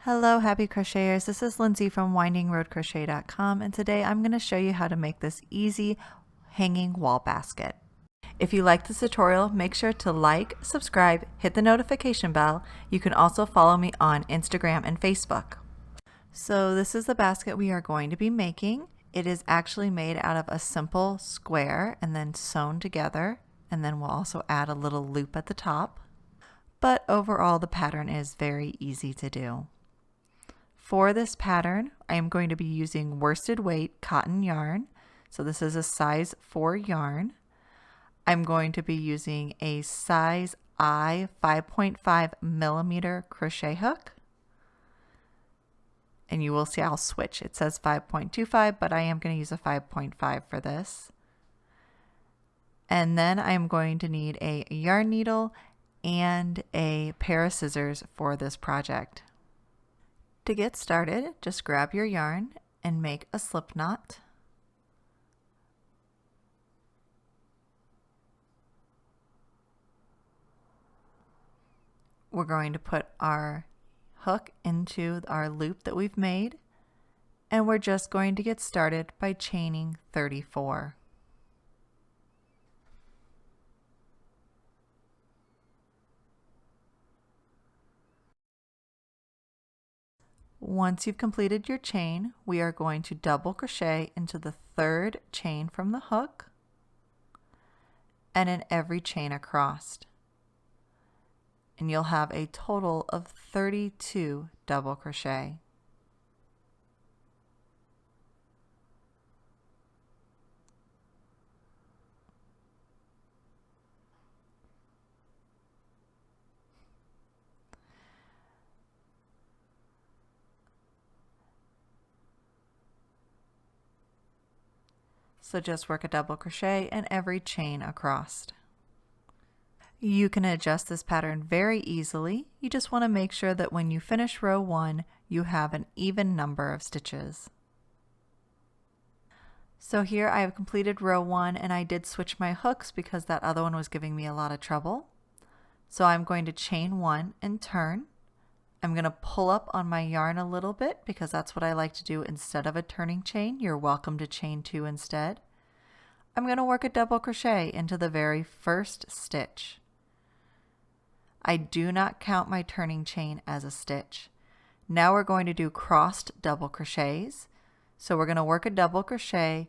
Hello, happy crocheters. This is Lindsay from windingroadcrochet.com, and today I'm going to show you how to make this easy hanging wall basket. If you like this tutorial, make sure to like, subscribe, hit the notification bell. You can also follow me on Instagram and Facebook. So this is the basket we are going to be making. It is actually made out of a simple square and then sewn together, and then we'll also add a little loop at the top. But overall, the pattern is very easy to do. For this pattern, I am going to be using worsted weight cotton yarn. So this is a size 4 yarn. I'm going to be using a size I 5.5 millimeter crochet hook. And you will see I'll switch. It says 5.25, but I am going to use a 5.5 for this. And then I'm going to need a yarn needle and a pair of scissors for this project. To get started, just grab your yarn and make a slip knot. We're going to put our hook into our loop that we've made, and we're just going to get started by chaining 34. Once you've completed your chain, we are going to double crochet into the third chain from the hook and in every chain across. And you'll have a total of 32 double crochet. So just work a double crochet in every chain across. You can adjust this pattern very easily. You just want to make sure that when you finish row 1, you have an even number of stitches. So here I have completed row 1, and I did switch my hooks because that other one was giving me a lot of trouble. So I'm going to chain 1 and turn. I'm going to pull up on my yarn a little bit because that's what I like to do instead of a turning chain. You're welcome to chain 2 instead. I'm going to work a double crochet into the very first stitch. I do not count my turning chain as a stitch. Now we're going to do crossed double crochets. So we're going to work a double crochet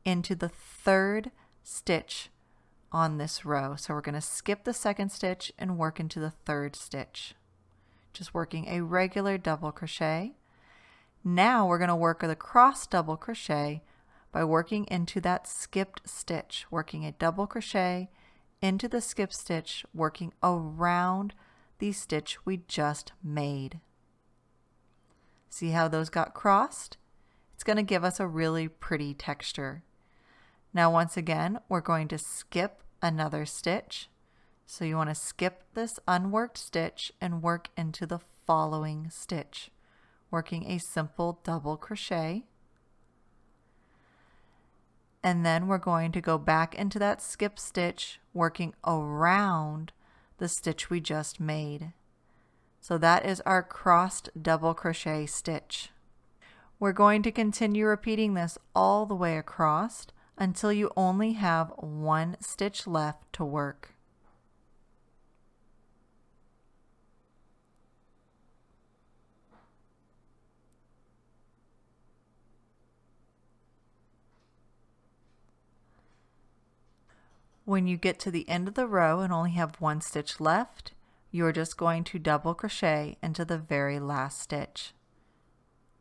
into the third stitch on this row. So we're going to skip the second stitch and work into the third stitch. Just working a regular double crochet. Now we're going to work the cross double crochet by working into that skipped stitch, working a double crochet into the skip stitch, working around the stitch we just made. See how those got crossed? It's going to give us a really pretty texture. Now once again, we're going to skip another stitch. So you want to skip this unworked stitch and work into the following stitch, working a simple double crochet. And then we're going to go back into that skip stitch, working around the stitch we just made. So that is our crossed double crochet stitch. We're going to continue repeating this all the way across until you only have one stitch left to work. When you get to the end of the row and only have one stitch left, you're just going to double crochet into the very last stitch.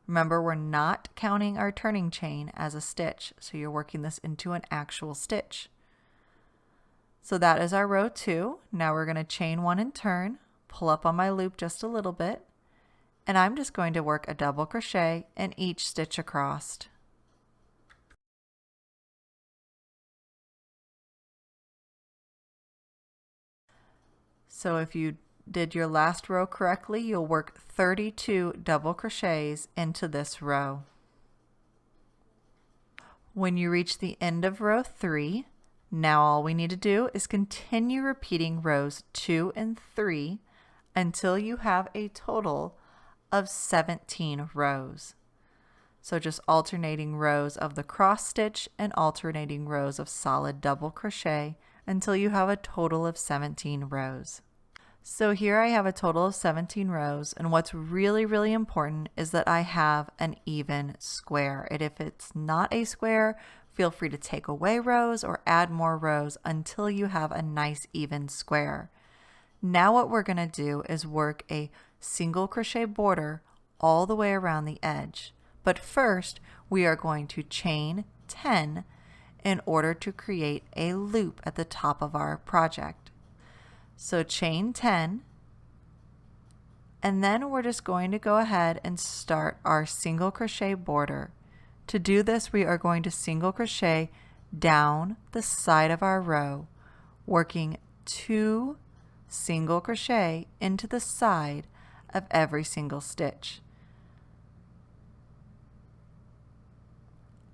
Remember, we're not counting our turning chain as a stitch, so you're working this into an actual stitch. So that is our row 2. Now we're going to chain 1 and turn, pull up on my loop just a little bit, and I'm just going to work a double crochet in each stitch across. So if you did your last row correctly, you'll work 32 double crochets into this row. When you reach the end of row 3, now all we need to do is continue repeating rows 2 and 3 until you have a total of 17 rows. So just alternating rows of the cross stitch and alternating rows of solid double crochet until you have a total of 17 rows. So here I have a total of 17 rows, and what's really important is that I have an even square. And if it's not a square, feel free to take away rows or add more rows until you have a nice even square. Now what we're going to do is work a single crochet border all the way around the edge. But first, we are going to chain 10 in order to create a loop at the top of our project. So chain 10, and then we're just going to go ahead and start our single crochet border. To do this, we are going to single crochet down the side of our row, working 2 single crochet into the side of every single stitch.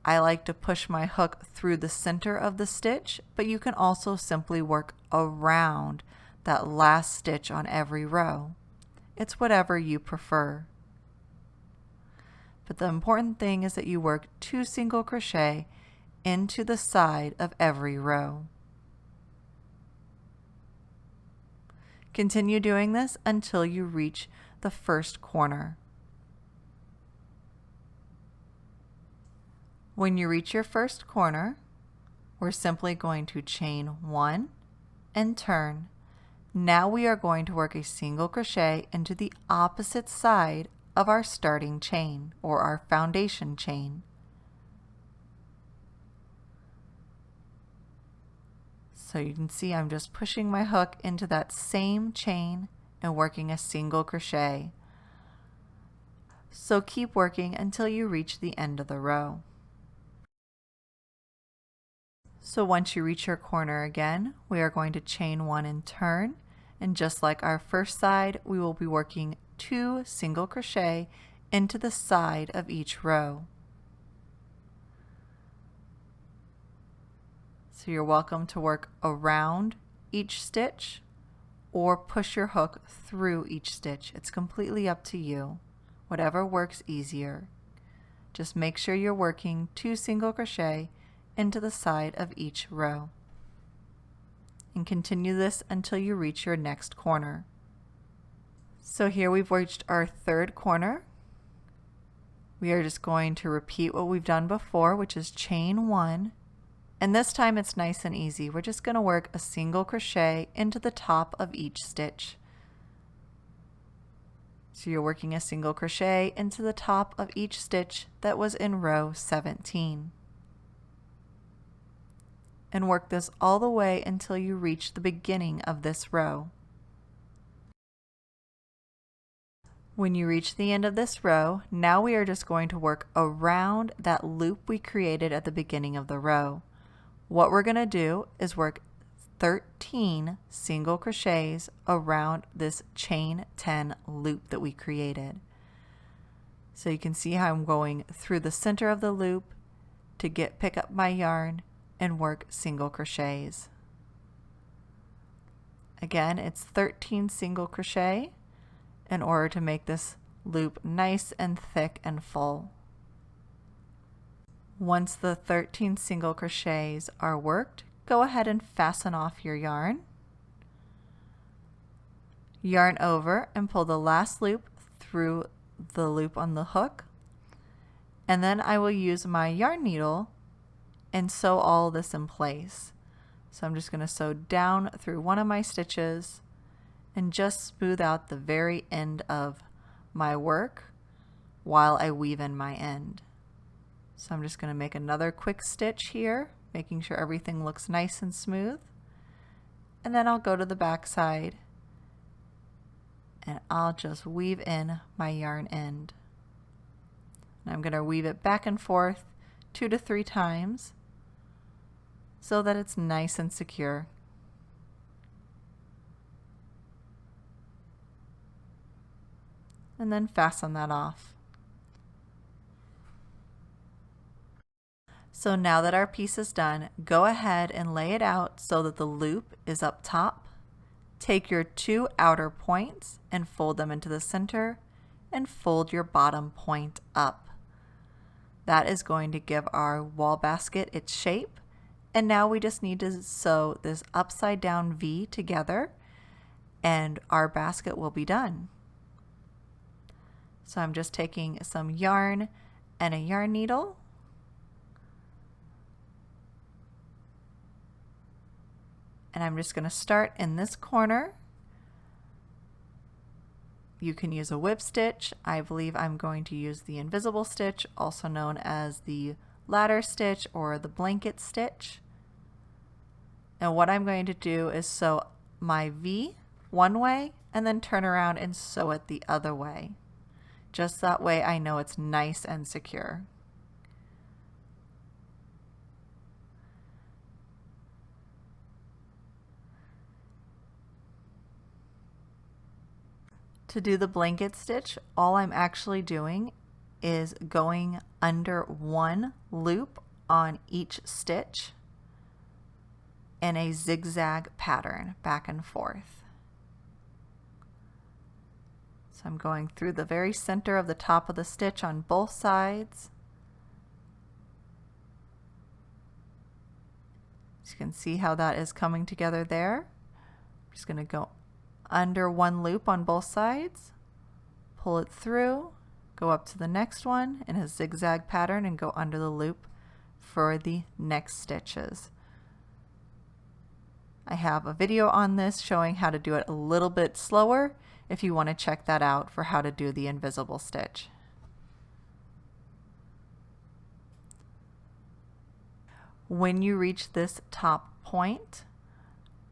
I like to push my hook through the center of the stitch, but you can also simply work around that last stitch on every row. It's whatever you prefer. But the important thing is that you work 2 single crochet into the side of every row. Continue doing this until you reach the first corner. When you reach your first corner, we're simply going to chain 1 and turn. Now we are going to work a single crochet into the opposite side of our starting chain or our foundation chain. So you can see I'm just pushing my hook into that same chain and working a single crochet. So keep working until you reach the end of the row. So once you reach your corner again, we are going to chain 1 and turn, and just like our first side, we will be working 2 single crochet into the side of each row. So you're welcome to work around each stitch or push your hook through each stitch. It's completely up to you, whatever works easier. Just make sure you're working 2 single crochet into the side of each row. And continue this until you reach your next corner. So here we've reached our third corner. We are just going to repeat what we've done before, which is chain 1. And this time it's nice and easy. We're just going to work a single crochet into the top of each stitch. So you're working a single crochet into the top of each stitch that was in row 17. And work this all the way until you reach the beginning of this row. When you reach the end of this row, now we are just going to work around that loop we created at the beginning of the row. What we're going to do is work 13 single crochets around this chain 10 loop that we created. So you can see how I'm going through the center of the loop to pick up my yarn and work single crochets. Again, it's 13 single crochet in order to make this loop nice and thick and full. Once the 13 single crochets are worked, go ahead and fasten off your yarn. Yarn over and pull the last loop through the loop on the hook. And then I will use my yarn needle and sew all this in place. So I'm just going to sew down through one of my stitches and just smooth out the very end of my work while I weave in my end. So I'm just going to make another quick stitch here, making sure everything looks nice and smooth. And then I'll go to the back side and I'll just weave in my yarn end. And I'm going to weave it back and forth 2 to 3 times so that it's nice and secure. And then fasten that off. So now that our piece is done, go ahead and lay it out so that the loop is up top. Take your 2 outer points and fold them into the center and fold your bottom point up. That is going to give our wall basket its shape. And now we just need to sew this upside down V together and our basket will be done. So I'm just taking some yarn and a yarn needle. And I'm just going to start in this corner. You can use a whip stitch. I believe I'm going to use the invisible stitch, also known as the ladder stitch or the blanket stitch. And what I'm going to do is sew my V one way and then turn around and sew it the other way. Just that way I know it's nice and secure. To do the blanket stitch, all I'm actually doing is going under one loop on each stitch in a zigzag pattern back and forth. So I'm going through the very center of the top of the stitch on both sides. As you can see how that is coming together there. I'm just going to go under one loop on both sides, pull it through, go up to the next one in a zigzag pattern and go under the loop for the next stitches. I have a video on this showing how to do it a little bit slower if you want to check that out for how to do the invisible stitch. When you reach this top point,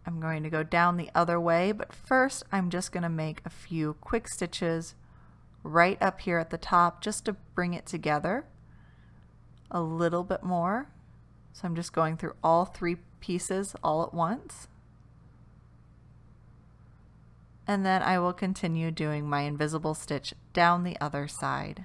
I'm going to go down the other way, but first I'm just going to make a few quick stitches right up here at the top just to bring it together a little bit more. So I'm just going through all three pieces all at once. And then I will continue doing my invisible stitch down the other side.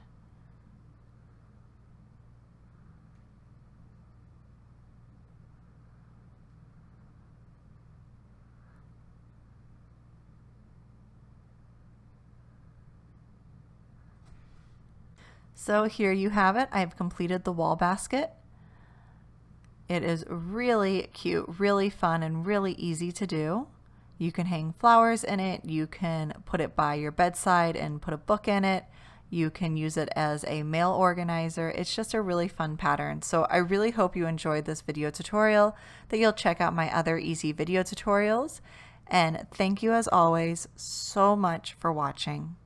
So here you have it. I've completed the wall basket. It is really cute, really fun, and really easy to do. You can hang flowers in it. You can put it by your bedside and put a book in it. You can use it as a mail organizer. It's just a really fun pattern. So I really hope you enjoyed this video tutorial, that you'll check out my other easy video tutorials. And thank you as always so much for watching.